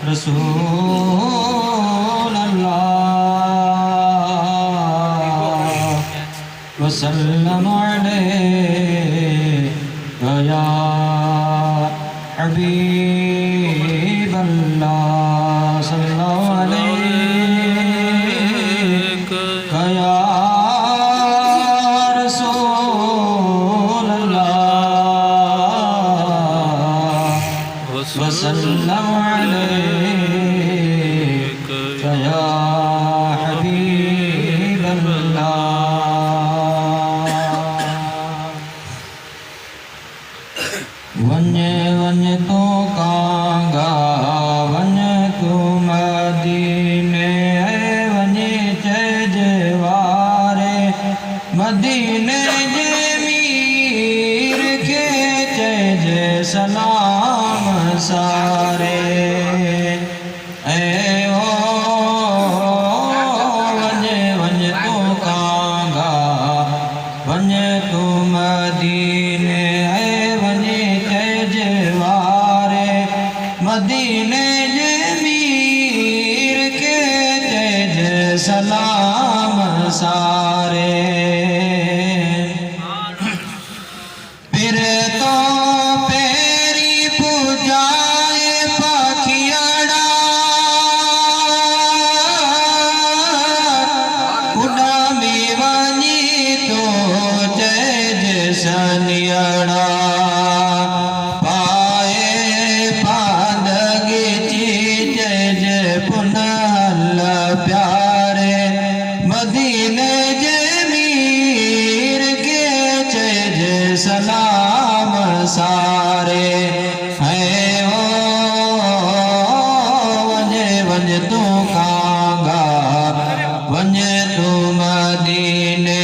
रसूल अल्लाह वसल्लम अलैका या हबीब अल्लाह सल्लल्लाहु अलैका या रसूल अल्लाह वसल्लम अलैका या हबीब अल्लाह। वञे वञे तो कांगा वञे तू मदीने वञे चइजे वारे मदीने जे मीर खे चइजे सलाम सारे वञे वञे तू कांगा वञे तू मदीने वञे चइजे वारे मदीने जे मीर खे चइजे सलाम सारे फिर तो पेरी पूजाए पाखियाड़ा उडामी वञी तो चइजे सनियड़ा पाए पांदगी चइजे पुनहल प्यारे मदीने जे मीर के चइजे सलाम सारे वञे वञे तू कांगा वञे तू मदीने